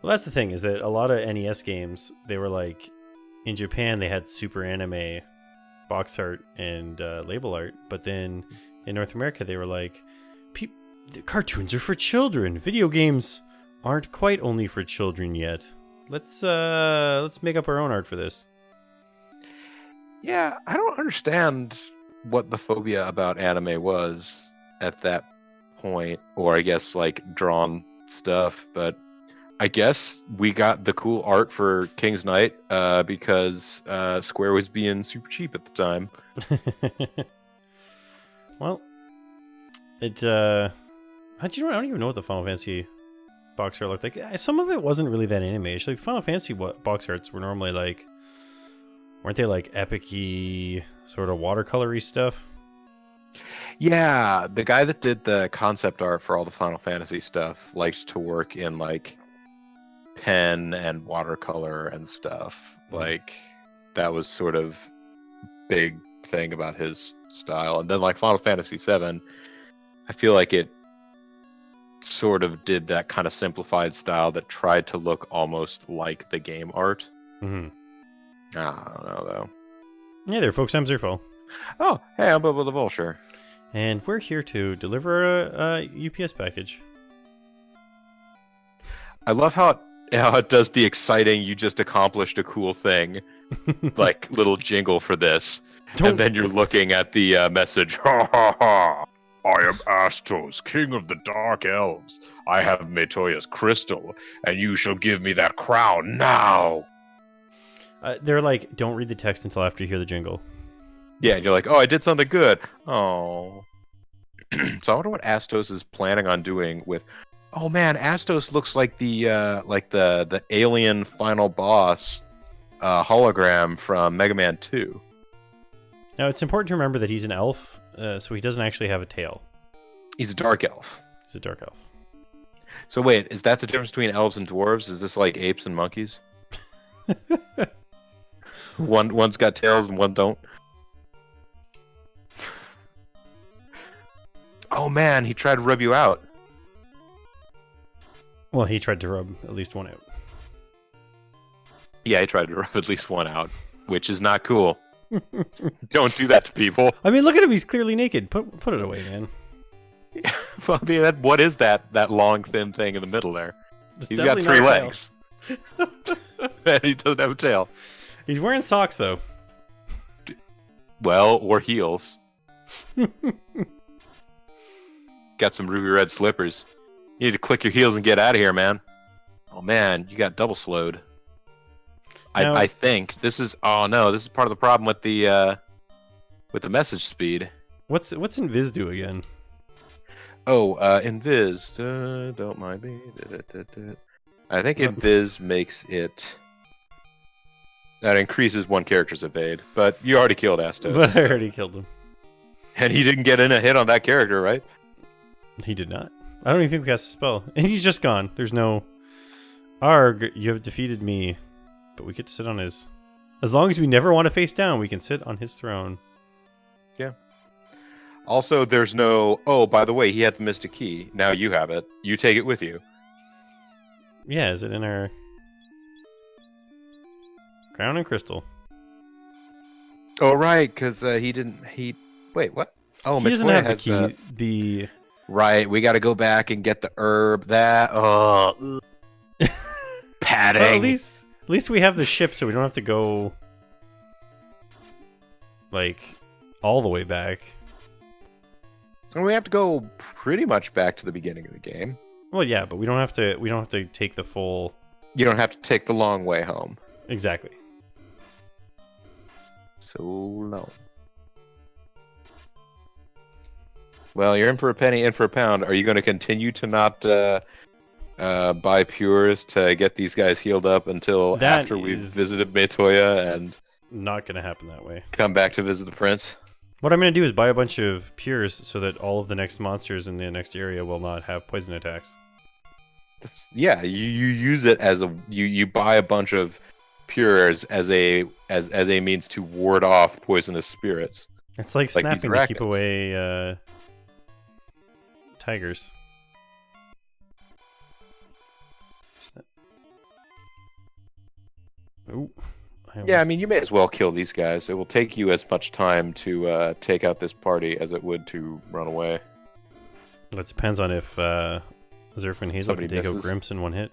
Well, that's the thing, is that a lot of NES games, they were like, in Japan, they had super anime box art and label art, but then in North America, they were like, the cartoons are for children. Video games aren't quite only for children yet. Let's make up our own art for this. Yeah, I don't understand what the phobia about anime was at that point, or I guess like drawn stuff, but I guess we got the cool art for King's Knight because Square was being super cheap at the time. Well, I don't even know what the Final Fantasy box art looked like. Some of it wasn't really that anime-ish. Like, the Final Fantasy box arts were normally like, weren't they like epic-y, sort of watercolory stuff? Yeah, the guy that did the concept art for all the Final Fantasy stuff liked to work in like pen and watercolor and stuff. Like, that was sort of big thing about his style. And then like Final Fantasy VII, I feel like it sort of did that kind of simplified style that tried to look almost like the game art. Mm-hmm. I don't know though. Yeah, there, folks. I'm Zerfall. Oh, hey, I'm BoboTheVulture. And we're here to deliver a UPS package. I love how it does the exciting, you just accomplished a cool thing, like little jingle for this. And then you're looking at the message. Ha ha ha! I am Astos, king of the dark elves. I have Metoya's crystal, and you shall give me that crown now. They're like, don't read the text until after you hear the jingle. Yeah, and you're like, oh, I did something good. Oh. So I wonder what Astos is planning on doing with. Oh man, Astos looks like the alien final boss hologram from Mega Man 2. Now, it's important to remember that he's an elf, so he doesn't actually have a tail. He's a dark elf. He's a dark elf. So wait, is that the difference between elves and dwarves? Is this like apes and monkeys? One's got tails and one don't. Oh man, he tried to rub you out. Well, he tried to rub at least one out. Yeah, he tried to rub at least one out, which is not cool. Don't do that to people. I mean, look at him. He's clearly naked. Put it away, man. Well, I mean, what is that long, thin thing in the middle there? He's got 3 legs. And he doesn't have a tail. He's wearing socks, though. Well, or heels. Got some ruby red slippers. You need to click your heels and get out of here, man. Oh man, you got double slowed. No. I think this is. Oh no, this is part of the problem with the message speed. What's Invis do again? Oh, Invis. Don't mind me. I think Invis makes it. That increases one character's evade, but you already killed Astos. But I already killed him. And he didn't get in a hit on that character, right? He did not. I don't even think we cast a spell. And he's just gone. There's no... Arg, you have defeated me. But we get to sit on his... As long as we never want to face down, we can sit on his throne. Yeah. Also, there's no... Oh, by the way, he had the Mystic Key. Now you have it. You take it with you. Yeah, is it in our... Crown and Crystal. Oh, right, because he didn't... Wait, what? Oh, he doesn't have the key. The... Right, we got to go back and get the herb. That padding. Well, at least we have the ship, so we don't have to go like all the way back. And we have to go pretty much back to the beginning of the game. Well, yeah, but we don't have to. We don't have to take the full. You don't have to take the long way home. Exactly. So long. Well, you're in for a penny, in for a pound. Are you going to continue to not buy Pures to get these guys healed up until after we've visited Metoya and... Not going to happen that way. Come back to visit the prince? What I'm going to do is buy a bunch of Pures so that all of the next monsters in the next area will not have poison attacks. Yeah, you use it as a... You buy a bunch of Pures as a means to ward off poisonous spirits. It's like snapping to keep away... tigers. Ooh. Yeah, I mean, you may as well kill these guys. It will take you as much time to take out this party as it would to run away. It depends on if Zerf and Hazl can take out Grimps in one hit.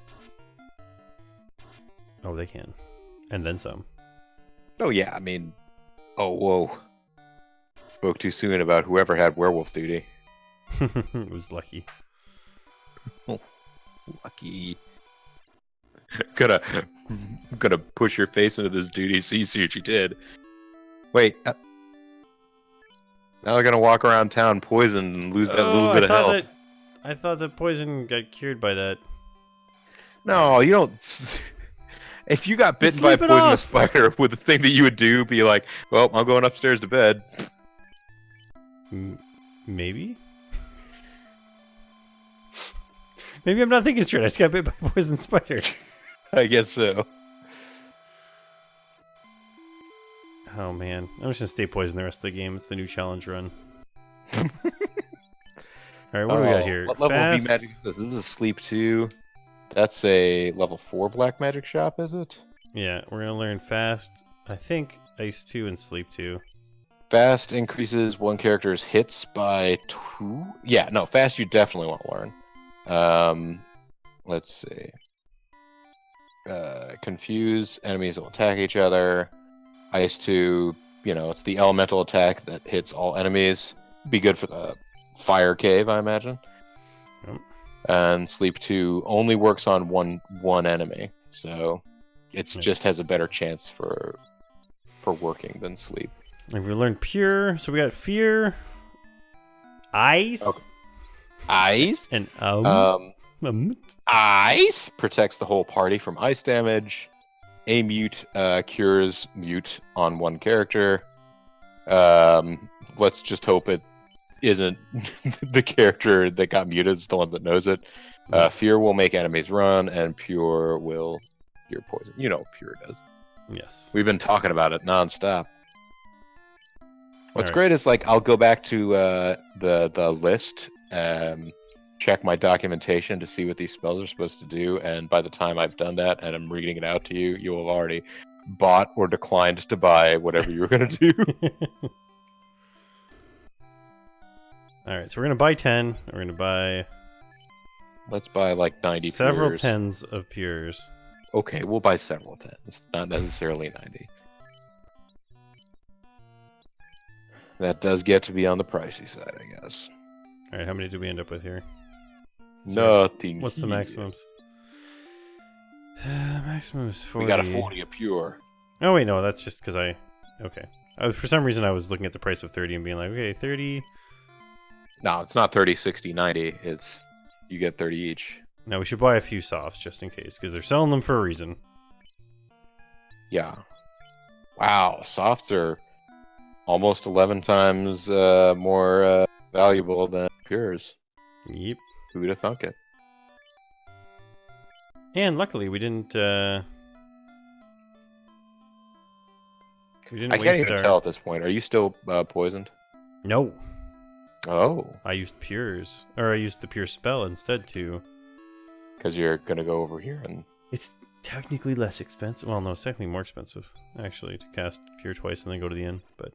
Oh, they can. And then some. Oh, yeah, I mean... Oh, whoa. Spoke too soon about whoever had werewolf duty. It was Lucky. Oh, Lucky. Gonna push your face into this duty, see what you did. Wait. Now they're gonna walk around town poisoned and lose that little bit of health. I thought the poison got cured by that. No, you don't... If you got bitten by a poisonous spider, would the thing that you would do be like, well, I'm going upstairs to bed? Maybe? Maybe I'm not thinking straight. I just got bit by a poison spider. I guess so. Oh man, I'm just gonna stay poisoned the rest of the game. It's the new challenge run. All right, what do we got here? What level B magic is this? This is Sleep 2. That's a level 4 black magic shop, is it? Yeah, we're gonna learn Fast. I think Ice 2 and Sleep 2. Fast increases one character's hits by 2. Yeah, no, Fast you definitely want to learn. Let's see. Confuse enemies that will attack each other. Ice 2, it's the elemental attack that hits all enemies. Be good for the fire cave, I imagine. Yep. And Sleep 2 only works on one enemy, so it just has a better chance for working than Sleep. And we learned Pure, so we got Fear, Ice, okay. Ice, and Ice protects the whole party from ice damage. A mute cures mute on one character. Let's just hope it isn't the character that got muted is the one that knows it. Fear will make enemies run, and Pure will cure poison. You know what Pure does. Yes. We've been talking about it nonstop. What's great is, like, I'll go back to the list, check my documentation to see what these spells are supposed to do, and by the time I've done that and I'm reading it out to you, you will have already bought or declined to buy whatever you were going to do. Alright, so we're going to buy 10. We're going to buy... Let's buy like 90 several pures. tens of pures. Okay, we'll buy several tens, not necessarily 90. That does get to be on the pricey side, I guess. Alright, how many did we end up with here? Nothing. What's the maximums? Maximum is 40. We got a 40 a pure. Oh wait, no, that's just because I... Okay. For some reason I was looking at the price of 30 and being like, okay, 30... No, it's not 30, 60, 90. It's... You get 30 each. Now we should buy a few softs just in case, because they're selling them for a reason. Yeah. Wow, softs are almost 11 times more valuable than pures. Yep. Who'd have thunk it? And luckily we didn't I can't even tell at this point. Are you still poisoned? No. Oh. I used pures. Or I used the pure spell instead too. Because you're going to go over here and... It's technically less expensive. Well, no, it's technically more expensive, actually, to cast pure twice and then go to the end, but...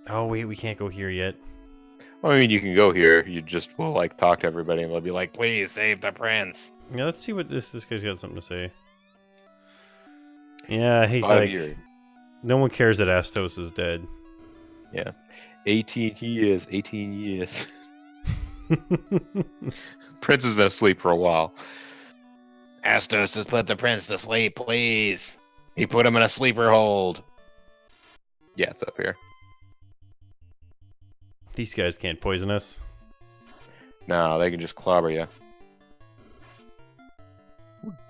Oh, wait, we can't go here yet. Well, I mean, you can go here. You just will, like, talk to everybody and they'll be like, please save the prince. Yeah, let's see what this guy's got something to say. Yeah, he's 5 like... years. No one cares that Astos is dead. Yeah. 18 years. 18 years. Prince has been asleep for a while. Astos has put the prince to sleep, please. He put him in a sleeper hold. Yeah, it's up here. These guys can't poison us. No, they can just clobber you.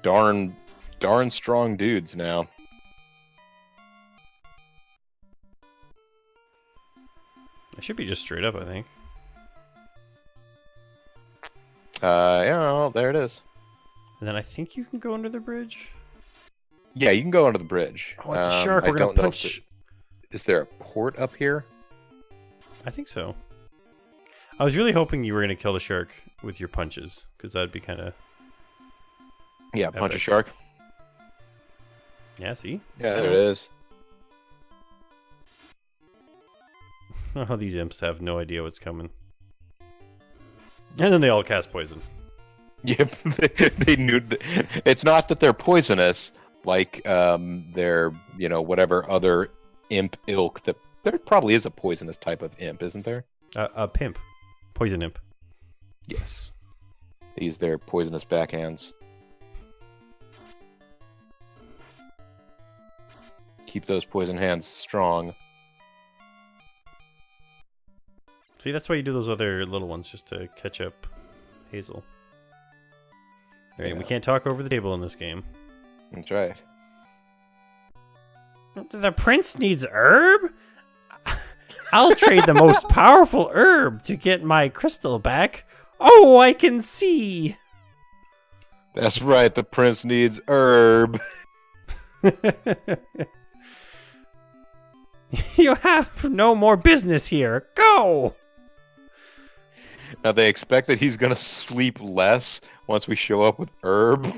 Darn strong dudes now. I should be just straight up, I think. Yeah, well, there it is. And then I think you can go under the bridge. Yeah, you can go under the bridge. Oh, it's a shark. We're gonna punch. Is there a port up here? I think so. I was really hoping you were gonna kill the shark with your punches, because that'd be kind of Yeah, punch a Epic. shark. Yeah, see? Yeah, there it is. Oh, these imps have no idea what's coming. And then they all cast poison. Yep, they knew. It's not that they're poisonous, like they're whatever other imp ilk that there probably is a poisonous type of imp, isn't there? A pimp. Poison imp. Yes. They use their poisonous backhands. Keep those poison hands strong. See, that's why you do those other little ones, just to catch up Hazl. Alright, we can't talk over the table in this game. That's right. The prince needs herb? I'll trade the most powerful herb to get my crystal back. Oh, I can see! That's right, the prince needs herb. You have no more business here. Go! Now they expect that he's gonna sleep less once we show up with herb.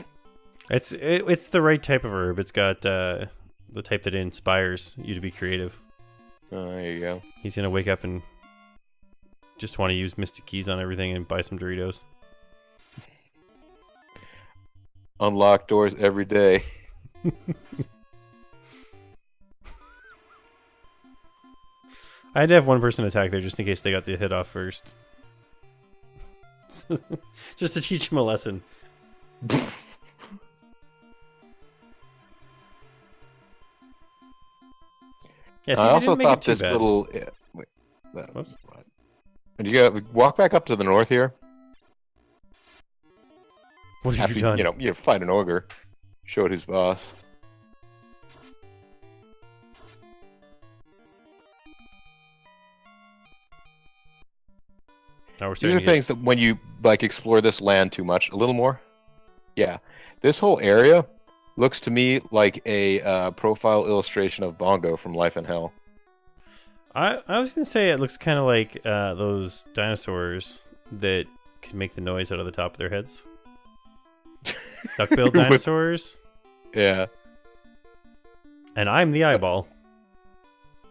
It's the right type of herb. It's got the type that inspires you to be creative. Oh, there you go. He's gonna wake up and just want to use Mystic Keys on everything and buy some Doritos. Unlock doors every day. I had to have one person attack there just in case they got the hit off first. Just to teach him a lesson. Yeah, see, I they also didn't make it thought too this bad. little. Wait, Whoops. and you go walk back up to the north here. What have After you done? you fight an ogre, show it who's boss. Now we're These starting are to things that when you explore this land too much, a little more. Yeah, this whole area looks to me like a profile illustration of Bongo from Life in Hell. I was gonna say it looks kind of like those dinosaurs that can make the noise out of the top of their heads. Duck-billed dinosaurs. Yeah. And I'm the eyeball.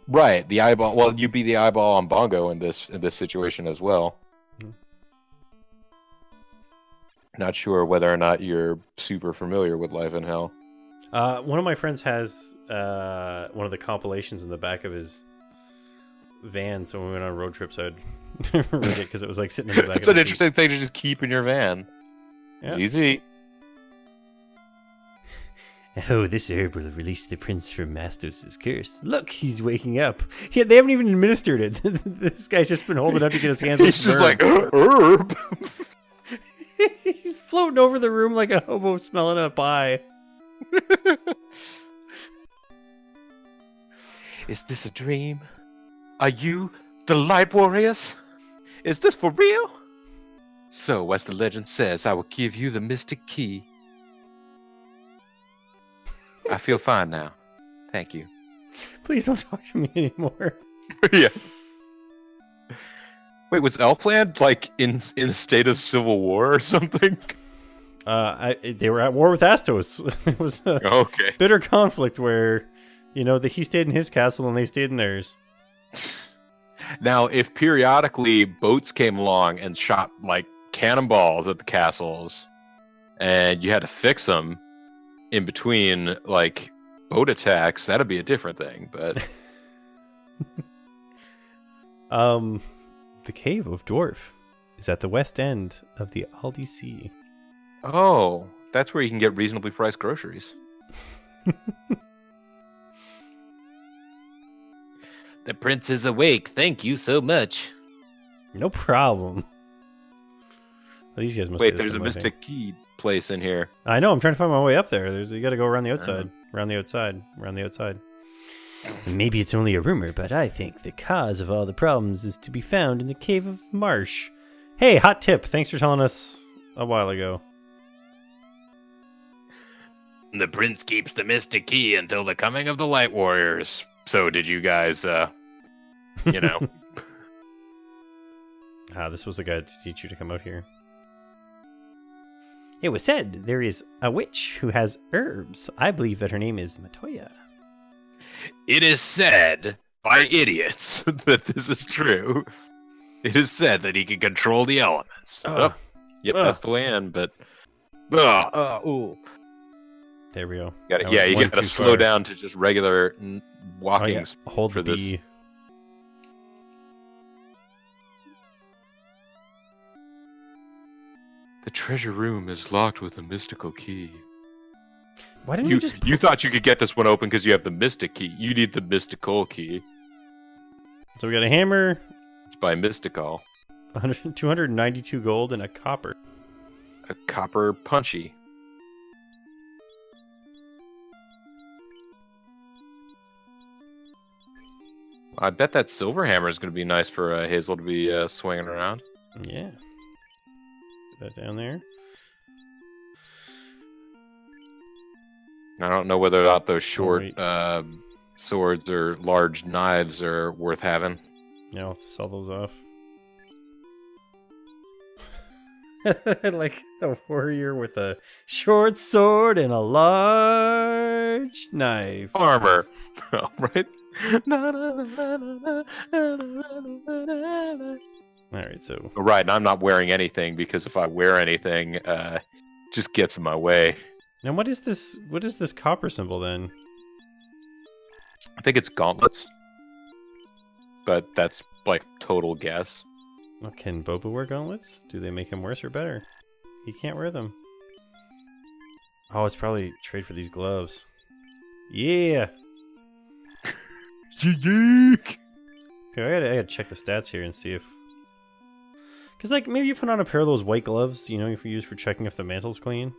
Right, the eyeball. Well, you'd be the eyeball on Bongo in this situation as well. Mhm. Not sure whether or not you're super familiar with Life in Hell. One of my friends has one of the compilations in the back of his van, so when we went on road trips, I'd read it because it was like sitting in the back. It's of an the interesting thing to just keep in your van. Yeah. It's easy. Oh, this herb will release the prince from Astos' curse. Look, he's waking up. Yeah, they haven't even administered it. This guy's just been holding up to get his hands on He's some just herb. like, herb! He's floating over the room like a hobo smelling a pie. Is this a dream? Are you the Light Warriors? Is this for real? So, as the legend says, I will give you the mystic key. I feel fine now. Thank you. Please don't talk to me anymore. Yeah. Wait, was Elfland like in a state of civil war or something? They were at war with Astos. It was a Okay. bitter conflict where, he stayed in his castle and they stayed in theirs. Now, if periodically boats came along and shot like cannonballs at the castles, and you had to fix them in between like boat attacks, that'd be a different thing. But the Cave of Dwarf is at the west end of the Aldi Sea. oh, that's where you can get reasonably priced groceries. The prince is awake. Thank you so much. No problem. Well, these guys must Wait, say the there's a same way. mystic key place in here. I know. I'm trying to find my way up there. You got to go around the outside, around the outside, around the outside. Maybe it's only a rumor, but I think the cause of all the problems is to be found in the Cave of Marsh. Hey, hot tip! Thanks for telling us a while ago. The prince keeps the mystic key until the coming of the Light Warriors. So did you guys, This was the guy to teach you to come out here. It was said there is a witch who has herbs. I believe that her name is Matoya. It is said by idiots that this is true. It is said that he can control the elements. Yep, that's the way in, but... ooh. There we go. You gotta slow down to just regular walking Hold for the this. B. The treasure room is locked with a mystical key. Why didn't you just... You thought you could get this one open because you have the mystic key. You need the mystical key. So we got a hammer. It's by mystical. 292 gold and a copper. A copper punchy. I bet that silver hammer is going to be nice for Hazl to be swinging around. Yeah. Put that down there. I don't know whether or not those short swords or large knives are worth having. Yeah, I'll have to sell those off. Like a warrior with a short sword and a large knife. Armor. Right? Alright, so... Right, and I'm not wearing anything, because if I wear anything, it just gets in my way. Now what is this copper symbol then? I think it's gauntlets. But that's, like, total guess. Well, can Bobo wear gauntlets? Do they make him worse or better? He can't wear them. Oh, it's probably trade for these gloves. Yeah! Yeek! Okay, I gotta check the stats here and see if... Because, like, maybe you put on a pair of those white gloves, you know, if you use for checking if the mantle's clean.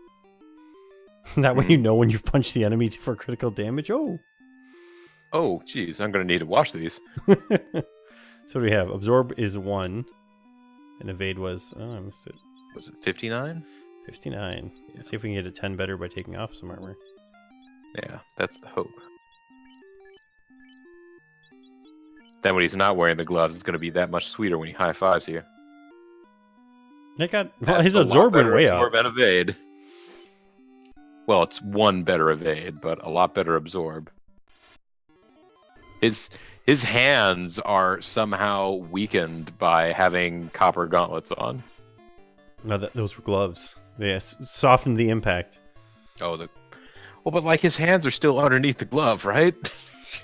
That way you know when you've punched the enemy for critical damage. Oh! Oh, jeez, I'm gonna need to wash these. So what do we have? Absorb is 1. And evade was... Oh, I missed it. Was it 59? 59. Yeah. Let's see if we can get a 10 better by taking off some armor. Yeah, that's the hope. Then when he's not wearing the gloves, it's going to be that much sweeter when he high-fives you. His absorb went way up. Absorb and evade. Well, it's one better evade, but a lot better absorb. His hands are somehow weakened by having copper gauntlets on. No, those were gloves. Yes, softened the impact. Oh, well, but like his hands are still underneath the glove, right?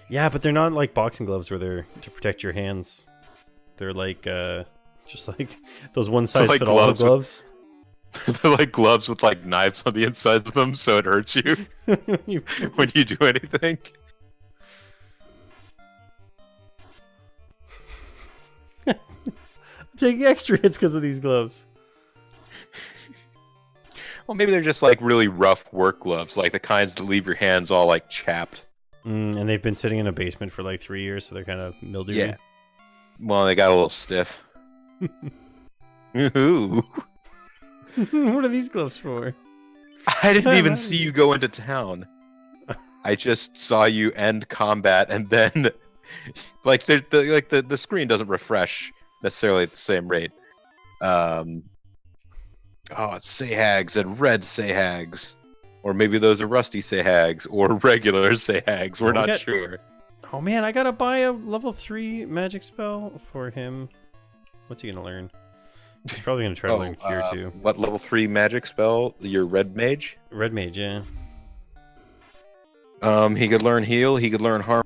Yeah, but they're not like boxing gloves where they're to protect your hands. They're like just like those one size fit all gloves. They're like gloves with like knives on the inside of them, so it hurts you when you do anything. I'm taking extra hits because of these gloves. Well, maybe they're just like really rough work gloves, like the kinds to leave your hands all like chapped. And they've been sitting in a basement for like 3 years, so they're kind of mildewy. Yeah. Well, they got a little stiff. Ooh. What are these gloves for? I didn't even see you go into town. I just saw you end combat, and then, like the screen doesn't refresh necessarily at the same rate. It's Sahags and red Sahags. Or maybe those are rusty Sahags or regular Sahags. We're not sure. Oh man, I gotta buy a level 3 magic spell for him. What's he gonna learn? He's probably gonna try to learn Cure too. What level 3 magic spell? Your red mage? Red mage, yeah. He could learn heal, he could learn harm.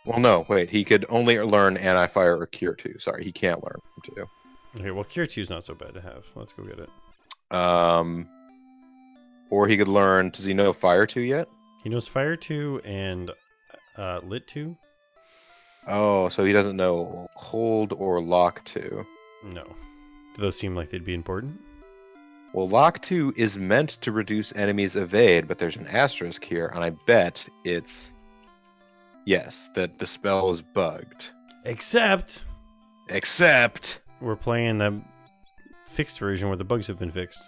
Well, no, wait. He could only learn anti-fire or Cure 2. Sorry, he can't learn 2. Okay, well, Cure 2 is not so bad to have. Let's go get it. Or he could learn... Does he know Fire 2 yet? He knows Fire 2 and Lit 2. Oh, so he doesn't know Hold or Lock 2. No. Do those seem like they'd be important? Well, Lock 2 is meant to reduce enemies' evade, but there's an asterisk here, and I bet it's... Yes, that the spell is bugged. Except... We're playing a fixed version where the bugs have been fixed.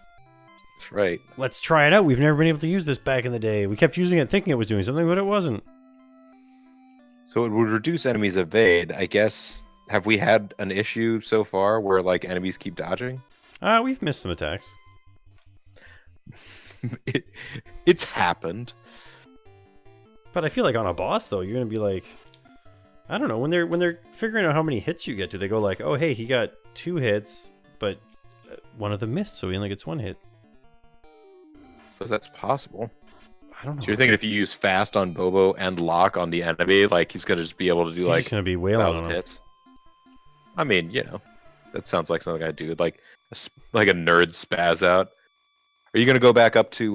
That's right. Let's try it out. We've never been able to use this back in the day. We kept using it thinking it was doing something, but it wasn't. So it would reduce enemies' evade. I guess, have we had an issue so far where, like, enemies keep dodging? We've missed some attacks. It's happened. But I feel like on a boss though, you're gonna be like, I don't know, when they're figuring out how many hits you get, do they go like, oh hey, he got 2 hits, but one of them missed, so he only gets 1 hit? Because that's possible. I don't know. So you're thinking if you use fast on Bobo and lock on the enemy, like he's gonna just be able to do He's just gonna be wailing on 1,000 him. hits? I mean, you know, that sounds like something I'd do. Like a nerd spaz out. Are you gonna go back up to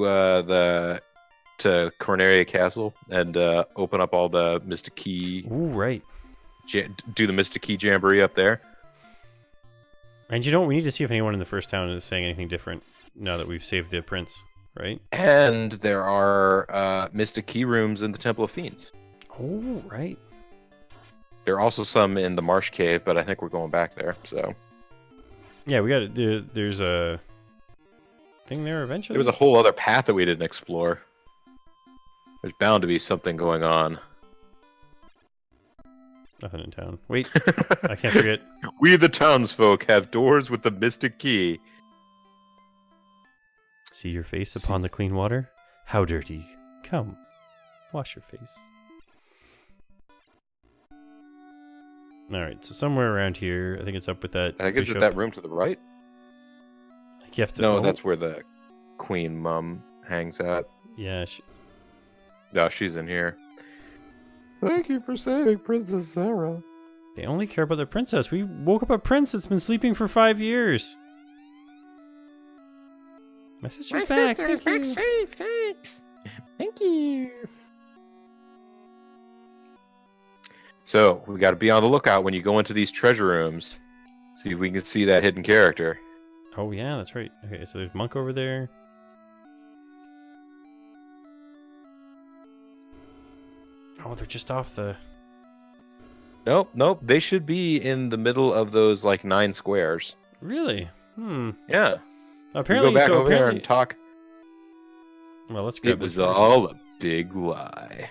Corneria Castle and open up all the Mystic Key? Ooh, right. Do the Mystic Key Jamboree up there? And you know what? We need to see if anyone in the first town is saying anything different now that we've saved the prince, right? And there are Mystic Key rooms in the Temple of Fiends. Oh, right. There are also some in the Marsh Cave, but I think we're going back there. So yeah, we got there's a thing there eventually. there was a whole other path that we didn't explore. There's bound to be something going on. Nothing in town. Wait, I can't forget. We the townsfolk have doors with the Mystic Key. See your face upon the clean water? How dirty. Come, wash your face. Alright, so somewhere around here, I think it's up with that. I guess it's that room to the right? You have to, No, that's where the Queen Mum hangs out. Yeah, No, she's in here. Thank you for saving Princess Sarah. they only care about the princess. We woke up a prince that's been sleeping for 5 years. My sister's back. Sister is back safe, thanks. Thank you. So, we gotta be on the lookout when you go into these treasure rooms. See if we can see that hidden character. Oh yeah, that's right. Okay, so there's Monk over there. Oh, they're just off the... Nope. They should be in the middle of those, like, 9 squares. Really? Yeah. Apparently, go back so over there apparently... and talk. Well, let's grab It this was first. all a big lie.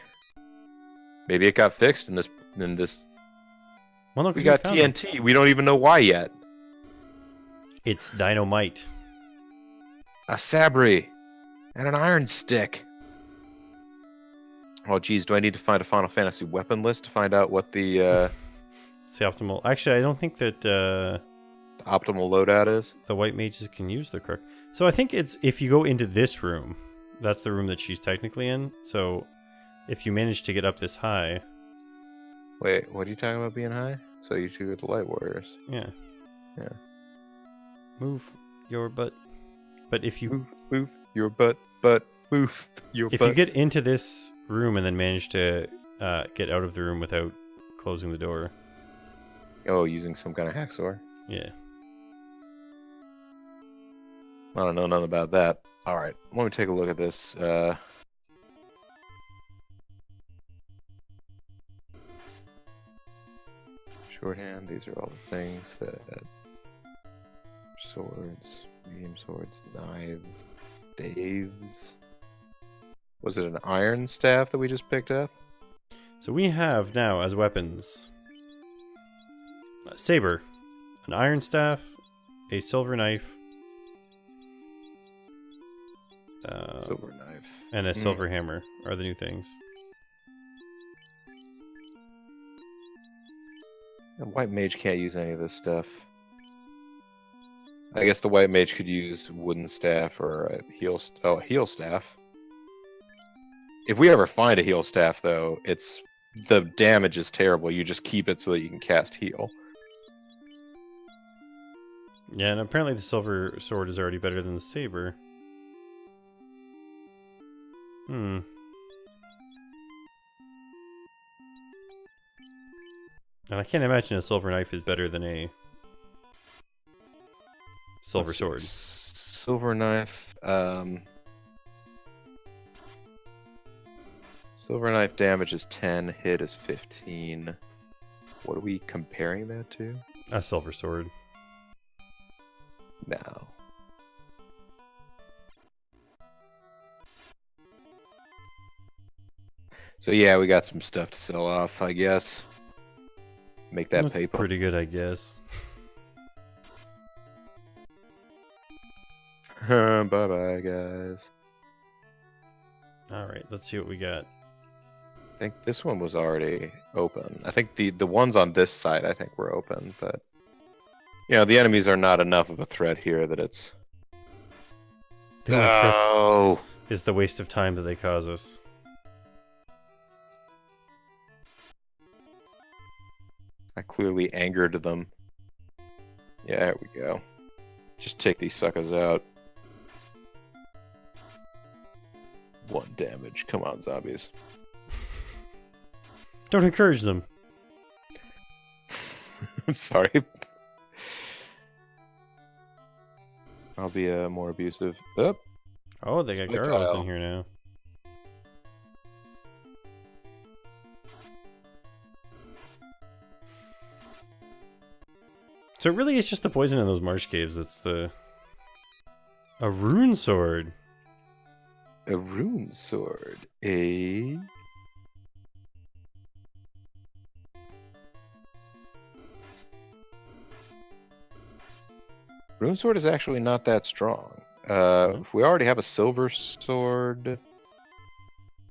Maybe it got fixed in this... Well, no, 'cause We got found them. TNT. We don't even know why yet. It's dynamite. A sabri. And an iron stick. Oh, geez, do I need to find a Final Fantasy weapon list to find out what the It's the optimal... Actually, I don't think that optimal loadout is? the white mages can use the crook. So I think it's... If you go into this room, that's the room that she's technically in. So if you manage to get up this high... Wait, what are you talking about being high? So you two are the Light Warriors. Yeah. Yeah. Move your butt. But if you... Move your butt, move your If butt. you get into this room and then manage to get out of the room without closing the door... Oh, using some kind of hacksaw? Yeah. I don't know nothing about that. Alright, let me take a look at this. Shorthand, these are all the things that... Swords, medium swords, knives, staves. Was it an iron staff that we just picked up? So we have now as weapons... a saber, an iron staff, a silver knife, Silver knife. and a silver hammer are the new things. The white mage can't use any of this stuff. I guess the white mage could use wooden staff or a heal staff. If we ever find a heal staff, though, the damage is terrible. You just keep it so that you can cast heal. Yeah, and apparently the silver sword is already better than the saber. And I can't imagine a silver knife is better than a silver Let's see. sword. Silver knife. Silver knife damage is 10, hit is 15. What are we comparing that to? A silver sword. No. So yeah, we got some stuff to sell off, I guess. Make that That's paper. pretty good, I guess. Bye bye, guys. All right, let's see what we got. I think this one was already open. I think the ones on this side I think were open, but the enemies are not enough of a threat here that it's. The only threat is the waste of time that they cause us. I clearly angered them. Yeah, there we go. Just take these suckers out. 1 damage. Come on, zombies. Don't encourage them. I'm sorry. I'll be more abusive. Oh, they got gargoyles in here now. So it really is just the poison in those marsh caves that's the... A rune sword. A rune sword. Rune sword is actually not that strong. If we already have a silver sword,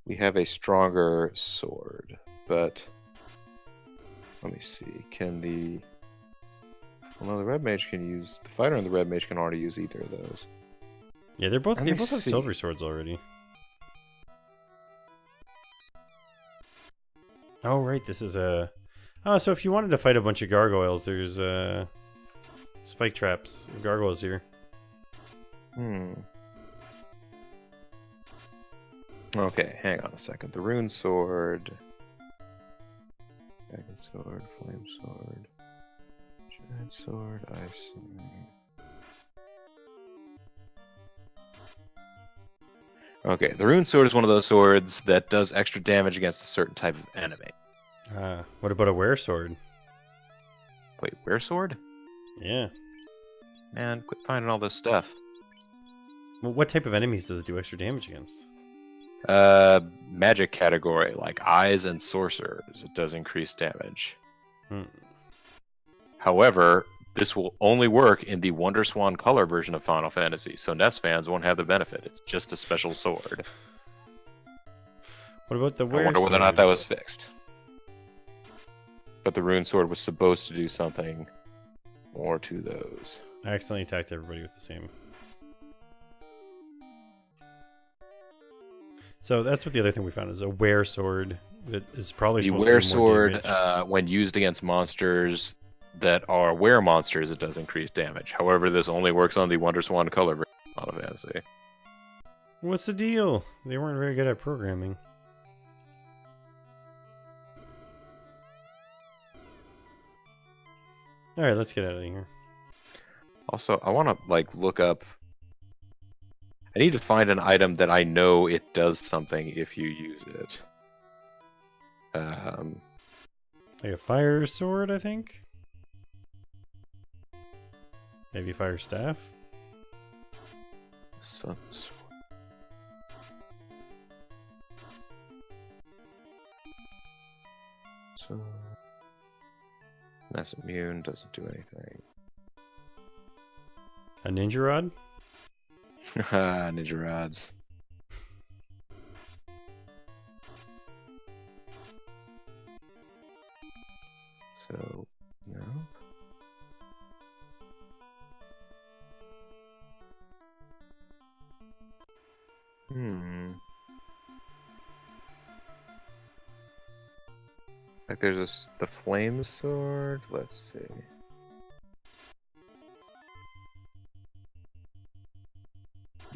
we have a stronger sword. But let me see. Can the... Well, no, the red mage can use... The fighter and the red mage can already use either of those. Yeah, they both have silver swords already. Oh, right, this is a... Oh, so if you wanted to fight a bunch of gargoyles, there's spike traps of gargoyles here. Okay, hang on a second. The rune sword... Dragon sword, flame sword... Giant sword, ice sword... Okay, the rune sword is one of those swords that does extra damage against a certain type of enemy. What about a were sword? Wait, were sword? Yeah. Man, quit finding all this stuff. Well, what type of enemies does it do extra damage against? Magic category, like eyes and sorcerers, it does increase damage. However, this will only work in the Wonderswan color version of Final Fantasy, so NES fans won't have the benefit. It's just a special sword. What about the were sword? I wonder whether or not that was fixed. But the rune sword was supposed to do something more to those. I accidentally attacked everybody with the same. So that's what the other thing we found is a were sword that is probably supposed to do more sword, damage. when used against monsters that are were monsters, it does increase damage. However, this only works on the Wonderswan color version of Final Fantasy. What's the deal? They weren't very good at programming. Alright, let's get out of here. Also, I want to look up... I need to find an item that I know it does something if you use it. Like a fire sword, I think? Maybe fire staff? Sun sword. So... Mass immune doesn't do anything. A ninja rod? Ninja rods. So, no. Like there's the flame sword. Let's see.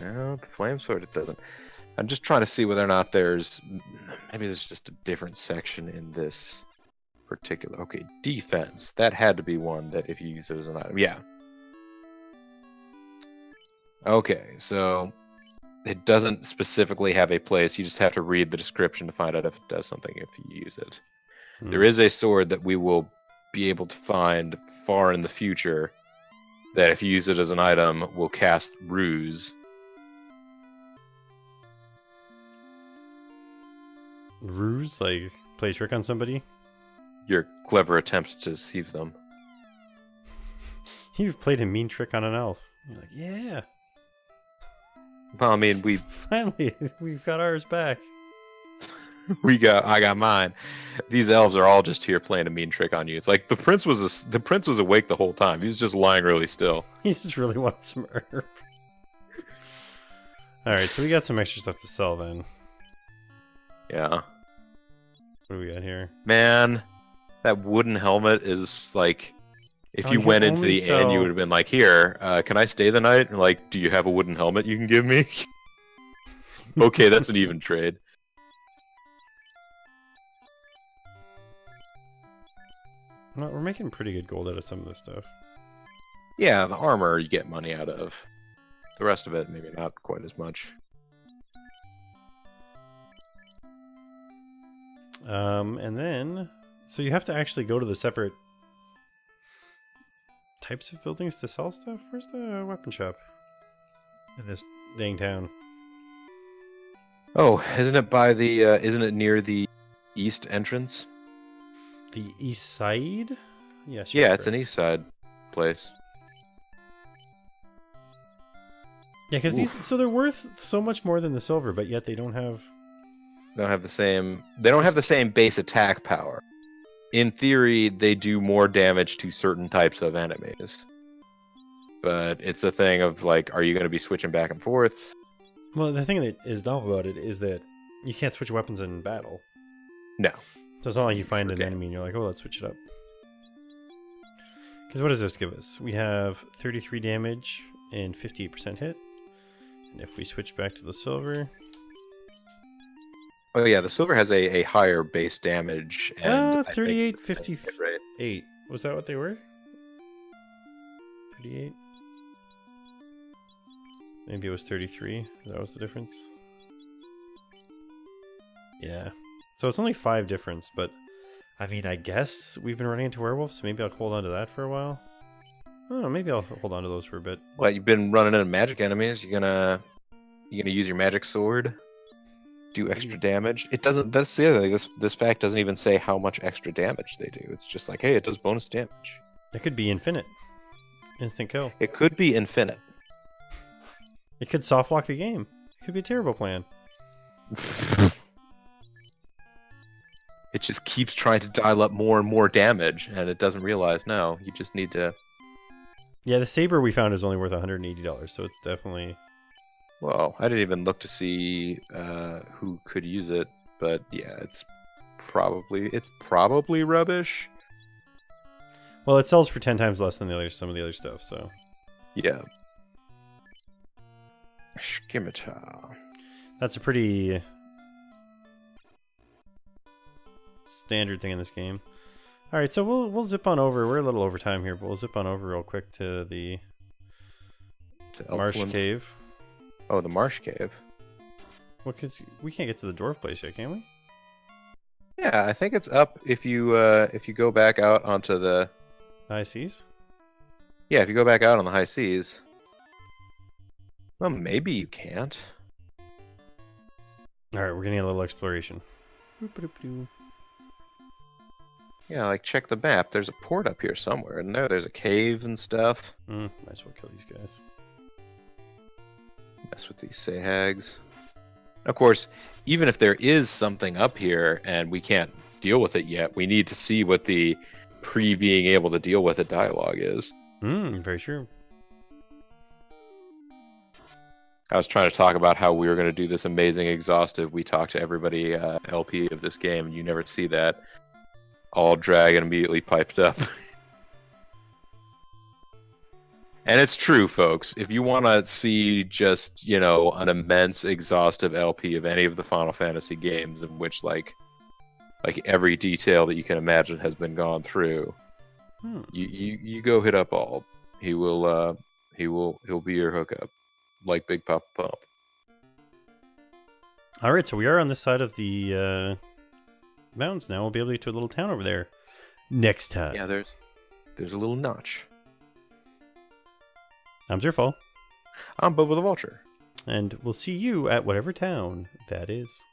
No, the flame sword it doesn't. I'm just trying to see whether or not maybe there's just a different section in this particular. Okay, defense. That had to be one that if you use it as an item. Yeah. Okay, so it doesn't specifically have a place. You just have to read the description to find out if it does something if you use it. There is a sword that we will be able to find far in the future that if you use it as an item will cast ruse. Ruse? Like play a trick on somebody? Your clever attempts to deceive them. You've played a mean trick on an elf. You're like, yeah. Well, I mean, Finally, we've got ours back. I got mine. These elves are all just here playing a mean trick on you. It's like the prince was awake the whole time. He was just lying really still. He just really wanted some herb. Alright, so we got some extra stuff to sell then. Yeah. What do we got here? Man, that wooden helmet is like, if Oh, you you went can into only the inn, you sell- would have been like, here, can I stay the night? And like, do you have a wooden helmet you can give me? Okay, that's an even trade. Well, we're making pretty good gold out of some of this stuff. Yeah, the armor you get money out of. The rest of it, maybe not quite as much. And then... So you have to actually go to the separate types of buildings to sell stuff? Where's the weapon shop? In this dang town. Oh, isn't it by the, isn't it near the east entrance? The east side? Yes. Yeah, it's an east side place. Yeah, because these... So they're worth so much more than the silver, but yet they don't have... They don't have the same base attack power. In theory, they do more damage to certain types of enemies. But it's a thing of like, are you going to be switching back and forth? Well, the thing that is dumb about it is that you can't switch weapons in battle. No. So it's not like you find an Okay. enemy and you're like, oh, let's switch it up. Because what does this give us? We have 33 damage and 58% hit. And if we switch back to the silver... Oh yeah, the silver has a higher base damage and I think 38, it's the same hit rate. 58. Was that what they were? 38? Maybe it was 33. That was the difference. Yeah. So it's only 5 difference, but I mean, I guess we've been running into werewolves, so maybe I'll hold on to that for a while. Oh, maybe I'll hold on to those for a bit. What, you've been running into magic enemies? You gonna use your magic sword? Do extra damage? It doesn't. That's the other thing. This fact doesn't even say how much extra damage they do. It's just like, hey, it does bonus damage. It could be infinite. Instant kill. It could be infinite. It could soft lock the game. It could be a terrible plan. It just keeps trying to dial up more and more damage, and it doesn't realize, no, you just need to... Yeah, the saber we found is only worth $180, so it's definitely... Well, I didn't even look to see who could use it, but yeah, it's probably rubbish. Well, it sells for 10 times less than some of the other stuff, so... Yeah. Scimitar. That's a pretty... standard thing in this game. Alright, so we'll zip on over. We're a little over time here, but we'll zip on over real quick to the Marsh Cave. Oh, the Marsh Cave. Well, because we can't get to the dwarf place yet, can we? Yeah, I think it's up if you go back out onto the... High seas? Yeah, if you go back out on the high seas. Well, maybe you can't. Alright, we're getting a little exploration. Boop-a-doop-doo. Yeah, like check the map. There's a port up here somewhere, and there's a cave and stuff. Might as well kill these guys. Mess with these Sahags. Of course, even if there is something up here and we can't deal with it yet, we need to see what the pre-being able to deal with it dialogue is. Very true. I was trying to talk about how we were going to do this amazing exhaustive. We talk to everybody LP of this game, and you never see that. All dragon immediately piped up. And it's true, folks. If you want to see just, you know, an immense exhaustive LP of any of the Final Fantasy games in which like every detail that you can imagine has been gone through, you go hit up Ald. He'll be your hookup, like Big Papa Pump. All right, so we are on this side of the mountains now. We'll be able to get to a little town over there next time. Yeah, there's a little notch. I'm Zerfall. I'm Bobo the Vulture. And we'll see you at whatever town that is.